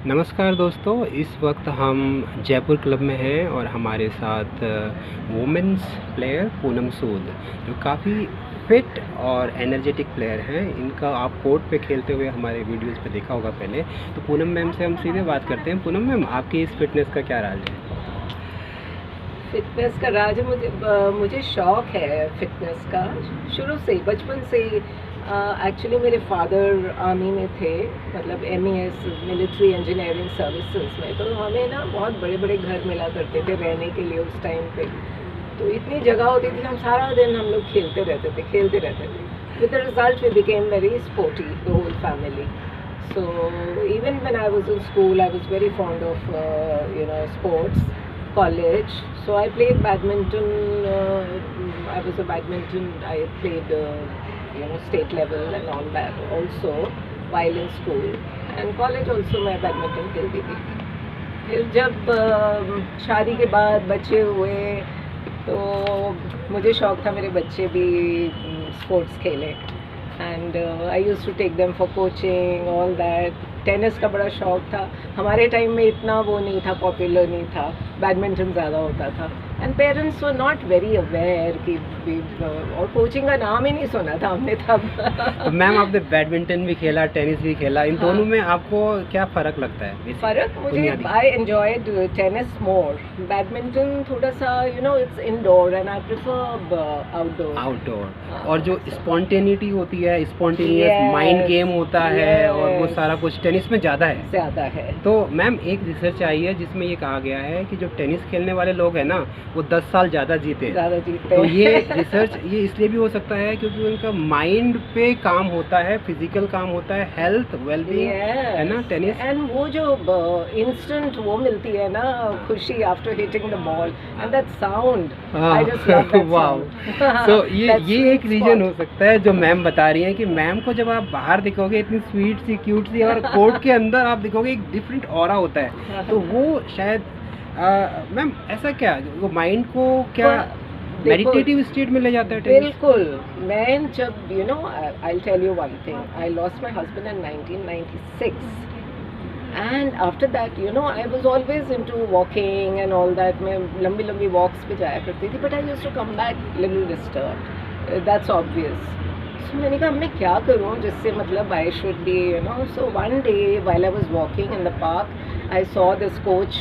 नमस्कार दोस्तों, इस वक्त हम जयपुर क्लब में हैं और हमारे साथ वुमेन्स प्लेयर पूनम सूद जो काफ़ी फिट और एनर्जेटिक प्लेयर हैं। इनका आप कोर्ट पे खेलते हुए हमारे वीडियोस पे देखा होगा पहले। तो पूनम मैम से हम सीधे बात करते हैं। पूनम मैम, आपकी इस फिटनेस का क्या राज है? फिटनेस का राज मुझे शौक है फिटनेस का शुरू से, बचपन से। एक्चुअली मेरे फादर आर्मी में थे, मतलब MES मिलिट्री इंजीनियरिंग सर्विसेज में। तो हमें ना बहुत बड़े बड़े घर मिला करते थे रहने के लिए उस टाइम पे। तो इतनी जगह होती थी, हम सारा दिन हम लोग खेलते रहते थे। With the result we became very sporty, the whole family. So even when I was in school, I was very fond of sports. College, so I played badminton. I was a badminton. I played state level and all that also while in school, and college also मैं badminton खेलती थी। फिर जब शादी के बाद बच्चे हुए तो मुझे शौक था मेरे बच्चे भी स्पोर्ट्स खेलें। And I use to take them for coaching all that. Tennis का बड़ा शौक था। हमारे टाइम में इतना वो नहीं था, पॉपुलर नहीं था, बैडमिंटन ज़्यादा होता था। And parents were not very aware कि और कोचिंग का नाम ही नहीं सुना था हमने तब। तो मैम, आपने बैडमिंटन भी खेला, टेनिस भी खेला, इन दोनों में आपको क्या फ़र्क लगता है? फ़र्क मुझे, I enjoyed tennis more. Badminton थोड़ा सा it's indoor and I prefer outdoor. और जो स्पॉन्टेनिटी होती है, स्पॉन्टेनियस माइंड गेम होता है और वो सारा कुछ टेनिस में ज़्यादा है। तो मैम, एक रिसर्च आई है जिसमें ये कहा गया है कि जो टेनिस खेलने वाले लोग हैं ना, वो 10 साल ज़्यादा जीते। तो ये रिसर्च ये इसलिए भी हो सकता है क्योंकि उनका माइंड पे काम होता है, फिजिकल काम होता है, हेल्थ वेलबींग है ना टेनिस। एंड वो जो इंस्टेंट वो मिलती है ना खुशी after hitting the ball and that sound, I just love that sound. तो ये एक रीजन हो सकता है जो मैम बता रही हैं कि मैम को जब आप बाहर दिखोगे इतनी स्वीट सी, क्यूट सी, और कोर्ट के अंदर आप दिखोगे एक डिफरेंट ऑरा होता है। तो वो शायद मैम ऐसा क्या वो माइंड को क्या मेडिटेटिव स्टेट में ले जाता है? बिल्कुल। मैं जब I tell you one thing, I lost my husband in 1996 and after that I was always into walking and all that. मैं लंबी लंबी वॉक्स पे जाया करती थी, but I used to come back little disturbed, that's obvious. So मैंने कहा मैं क्या करूँ जिससे मतलब I should be so one day while I was walking in the park I saw this coach,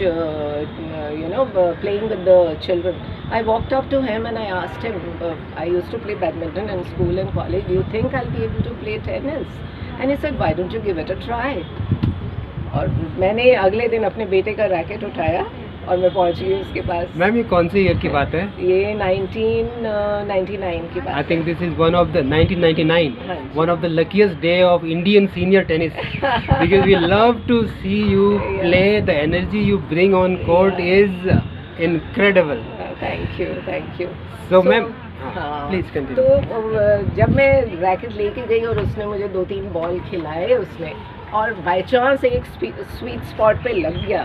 playing with the children. I walked up to him and I asked him, I used to play badminton in school and college. Do you think I'll be able to play tennis? And he said, why don't you give it a try? और मैंने अगले दिन अपने बेटे का racket उठाया और मैं पहुंच गई उसके पास। मैम, ये कौन सी ईयर की बात है? ये 1999 की बात। I think this is one of the 1999 one of the luckiest day of Indian senior tennis because we love to see you play. The energy you bring on court is incredible. Thank you. So ma'am, please continue. तो जब मैं racket लेके गई और उसने मुझे 2-3 ball खिलाए उसने, और बाई चांस एक स्वीट स्पॉट पे लग गया।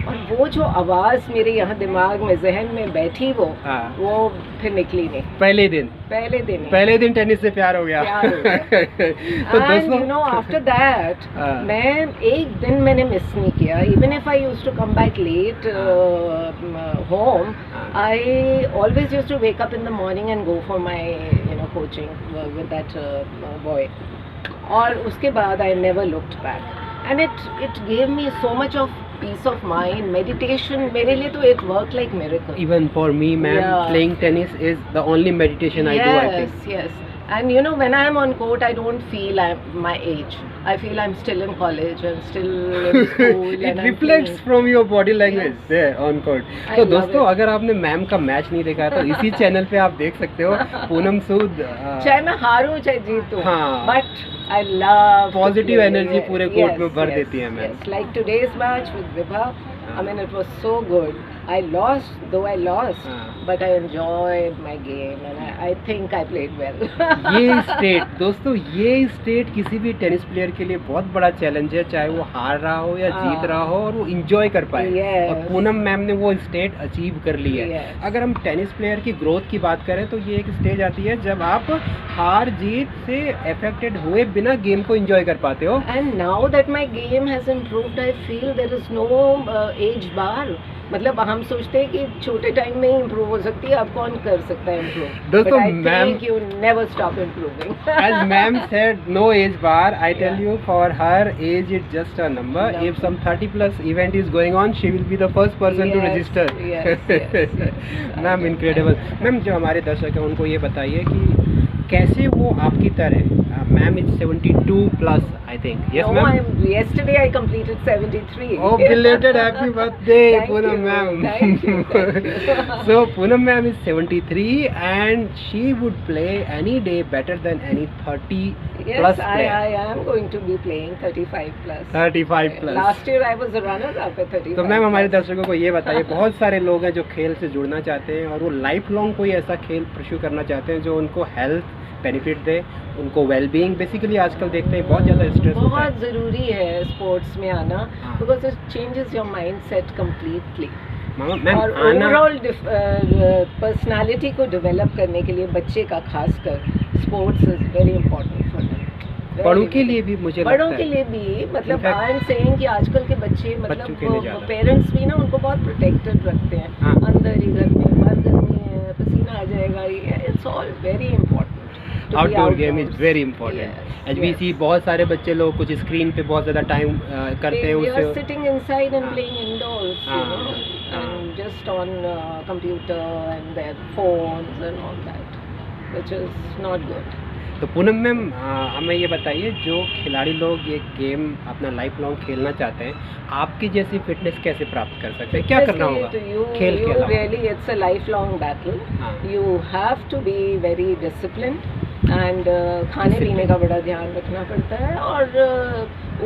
और वो जो आवाज़ मेरे यहाँ दिमाग में, जहन में बैठी वो फिर निकली नहीं। पहले दिन टेनिस से प्यार हो गया। तो दोस्तों, आफ्टर दैट मैं एक दिन मैंने मिस नहीं किया। Even if I used to come back late home, I always used to wake up in the morning and go for my coaching with that boy. और उसके बाद I never looked back and it gave me so much of peace of mind. Meditation मेरे लिए तो it work like miracle. Even for me ma'am, playing tennis is the only meditation I do, I think. Yes. And when I am on court, I don't feel my age. I feel I'm still in college and still in school. It reflects from your body language there on court. तो दोस्तों, अगर आपने ma'am का match नहीं देखा तो इसी channel पे आप देख सकते हो। पूनम सूद, चाहे मैं हारूं चाहे जीतूं, but I love positive energy पूरे कोर्ट में भर देती है ma'am. Like today's match with Vibha, I mean it was so good. I lost, but I enjoyed my game and I think I played well. ये state दोस्तों, ये state किसी भी टेनिस प्लेयर के लिए बहुत बड़ा चैलेंज है, चाहे वो हार रहा हो या जीत रहा हो, और वो इंजॉय कर पाए। Yes. और पूनम मैम ने वो स्टेट अचीव कर ली है। Yes. अगर हम टेनिस प्लेयर की ग्रोथ की बात करें तो ये एक स्टेज आती है जब आप हार जीत से अफेक्टेड हुए बिना गेम को इंजॉय कर पाते हो। And now that my game has improved, I feel there is no age bar. मतलब हम सोचते हैं कि छोटे टाइम में ही इम्प्रूव हो सकती है, अब कौन कर सकता है इम्प्रूव? दोस्तों, But I ma'am- think you never stop improving. As ma'am said, no age bar. I tell Yeah. you, for her age, it's just a number. Number. If some 30 plus event is going on, she will be the first person to Yes, register. yes. Ma'am incredible. Ma'am जो हमारे दर्शक हैं उनको ये बताइए कि कैसे वो आपकी तरह, ma'am is 72 plus I think, yes No, ma'am? yesterday I completed 73. Oh, belated happy birthday, Thank Poonam you, ma'am. thank you, thank you. So Poonam ma'am is 73 and she would play any day better than any 30 Yes, plus player. I am going to be playing 35 plus. 35 plus. Last year I was a runner up at 35. तो ma'am हमारे plus. दर्शकों को ये बताइए, बहुत सारे लोग हैं जो खेल से जुड़ना चाहते हैं और वो लाइफ लॉन्ग कोई ऐसा खेल परस्यू करना चाहते हैं जो उनको हेल्थ बेनिफिट दे, उनको वेलबींग। बेसिकली आजकल देखते हैं बहुत ज़्यादा स्ट्रेस होता बहुत है। ज़रूरी है स्पोर्ट्स में आना, हाँ। Because it changes your mind set completely. Ma'am और आना ओवरऑल पर्सनालिटी को डेवलप करने के लिए बच्चे का खासकर sports is very important for them. बड़ों के लिए भी मुझे लगता बड़ों है। के लिए भी, मतलब In fact, I am saying कि आजकल के बच्चे बच्चों के लिए मतलब ज़्यादा। पेरेंट्स भी ना उनको बहुत प्रोटेक्टेड रखते हैं। हाँ। अंदर ही घर में बाहर गर्मी है, पसीना आ जाएगा, it's all very important. Outdoor game is very important. H B C बहुत सारे बच्चे लोग कुछ स्क्रीन पे बहुत ज़्यादा टाइम करते हैं They are उससे। sitting inside and हाँ। playing indoors, you हाँ, know, हाँ। and just on computer and their phones and all that, which is not good. तो पूनम मैम हमें ये बताइए, जो खिलाड़ी लोग ये गेम अपना लाइफ लॉन्ग खेलना चाहते हैं, आपकी जैसी फिटनेस कैसे प्राप्त कर सकते हैं, क्या करना होगा खेल के अलावा? Really, it's a lifelong battle. हाँ। You have to be very disciplined and खाने पीने का बड़ा ध्यान रखना पड़ता है, और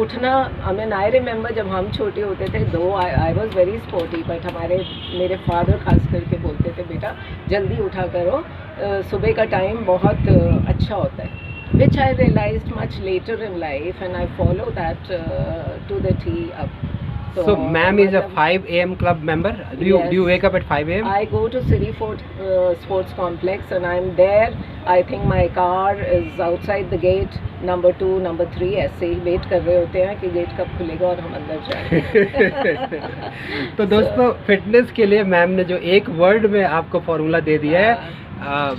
उठना। I mean, I remember जब हम छोटे होते थे, दो I was very sporty, but मेरे फादर खास करके बोलते थे, बेटा जल्दी उठा करो, सुबह का टाइम बहुत अच्छा होता है, which I realized much later in life and I follow that to the T up. So ma'am is a मतलब 5 AM club member. Do Yes. you wake up at 5 AM? I go to City Fort Sports Complex and I'm there. I think my car is outside the gate, number 2, number 3, ऐसे ही wait कर रहे होते हैं कि gate कब खुलेगा और हम अंदर जाएंगे। तो दोस्तों, फिटनेस के लिए मैम ने जो एक वर्ड में आपको फॉर्मूला दे दिया है,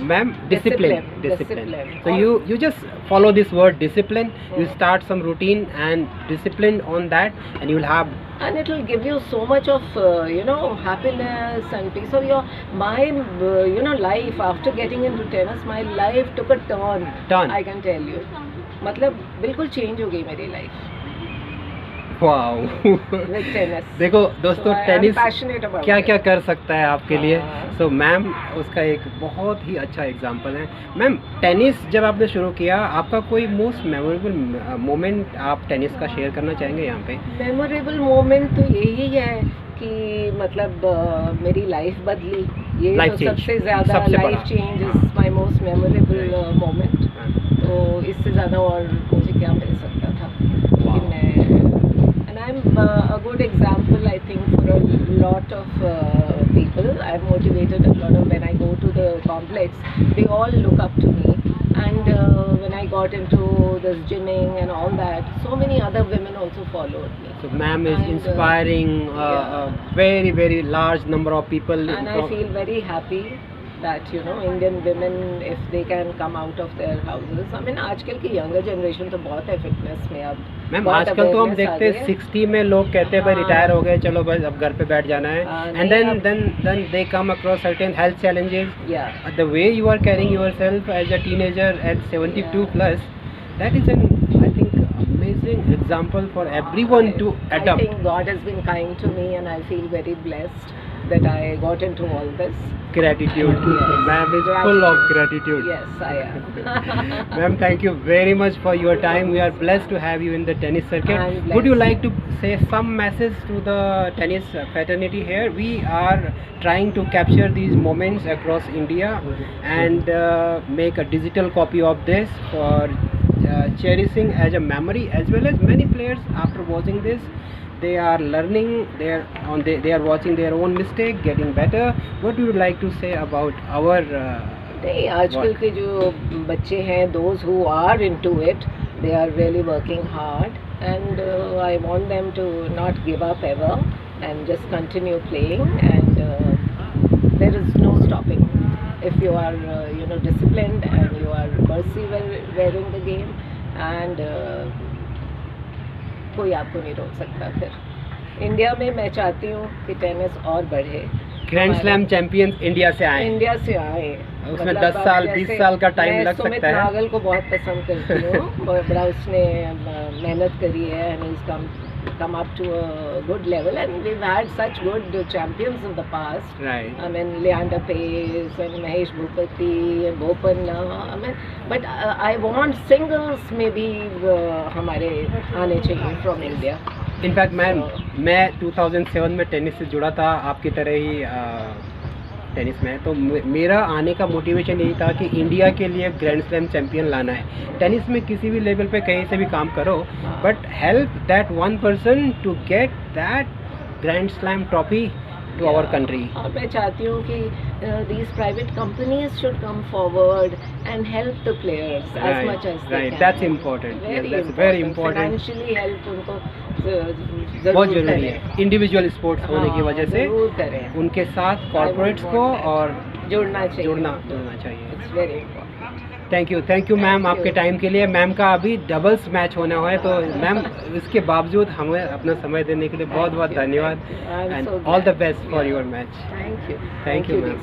ma'am, discipline. Discipline. So you just follow this word discipline. You start some routine and discipline on that, and you will have. And it will give you so much of happiness and peace of your mind. Life after getting into tennis, my life took a turn. I can tell you. मतलब बिल्कुल change हो गई मेरी life wow. with tennis. देखो दोस्तों, So I am tennis passionate about क्या it. क्या कर सकता है आपके लिए। हाँ। सो मैम उसका एक बहुत ही अच्छा एग्जांपल है। मैम, टेनिस जब आपने शुरू किया, आपका कोई मोस्ट मेमोरेबल मोमेंट आप टेनिस का शेयर करना चाहेंगे यहाँ पे? मेमोरेबल मोमेंट तो यही है कि मतलब मेरी लाइफ बदली, ये Life तो change, सबसे ज़्यादा सबसे लाइफ बड़ा। Change is my most memorable moment. तो इससे ज़्यादा और मुझे क्या मिल सकता था कि मैं, and I am a good example I think for a lot of people. I am motivated a lot of when I go to the complex, they all look up to me, and when I got into this gymming and all that, so many other women also followed me. So ma'am is And, inspiring yeah. a very very large number of people. And I feel very happy that Indian women, if they can come out of their houses. I mean, आजकल की younger generation तो बहुत है fitness में अब। Ma'am बहुत आजकल तो हम awareness आ देखते गई हैं है। 60 में लोग कहते हैं भाई हाँ। रिटायर हो गए, चलो बस अब घर पे बैठ जाना है, नहीं, एंड अब- then they come across certain health challenges. Yeah. The way you are carrying yourself as a teenager at 72 Yeah. plus, that is an, I think, amazing example for everyone to I adopt. think God has been kind to me and I feel very blessed. that I got into all this. Gratitude. Yes. Ma'am is full of gratitude. Yes, I am. Ma'am, thank you very much for your time. We are blessed to have you in the tennis circuit. I'm blessed. Would you like to say some message to the tennis fraternity here? We are trying to capture these moments across India and make a digital copy of this for cherishing as a memory, as well as many players after watching this, they are learning, they are watching their own mistake, getting better. What do you like to say about our नहीं, आजकल के जो बच्चे हैं, those who are into it, they are really working hard, and I want them to not give up ever and just continue playing, and there is no stopping if you are disciplined and you are persevering the game, and कोई आपको नहीं रोक सकता। फिर India में मैं चाहती हूँ कि टेनिस और बढ़े, ग्रैंड स्लैम चैंपियंस इंडिया से आए, उसमें 10 साल 20 साल का टाइम लग सकता है। सुमित नागल को बहुत पसंद करती हूँ, बड़ा उसने मेहनत करी है, and he's come up to a good level, and we've had such good champions in the past. Right. I mean, Leander Paes and Mahesh Bhupathi and Bopanna. I mean, but I want singles maybe हमारे आने चाहिए from India. In fact मैं 2007 में tennis से जुड़ा था, आपकी तरह ही टेनिस में। तो मेरा आने का मोटिवेशन यही था कि इंडिया के लिए ग्रैंड स्लैम चैंपियन लाना है। टेनिस में किसी भी लेवल पे कहीं से भी काम करो, but help that one person to get that grand slam trophy to our country. और मैं चाहती हूँ कि these private companies should come forward and help the players as much as they can. That's important. Yes, that's very important. Financially help उनको बहुत जरूरी है। Individual sports होने की वजह से उनके साथ कॉर्पोरेट्स को और जुड़ना चाहिए। It's very important. Thank you ma'am आपके टाइम के लिए। मैम का अभी डबल्स मैच होना है, तो मैम इसके बावजूद हमें अपना समय देने के लिए बहुत बहुत धन्यवाद, and all the best for your match. Thank you ma'am.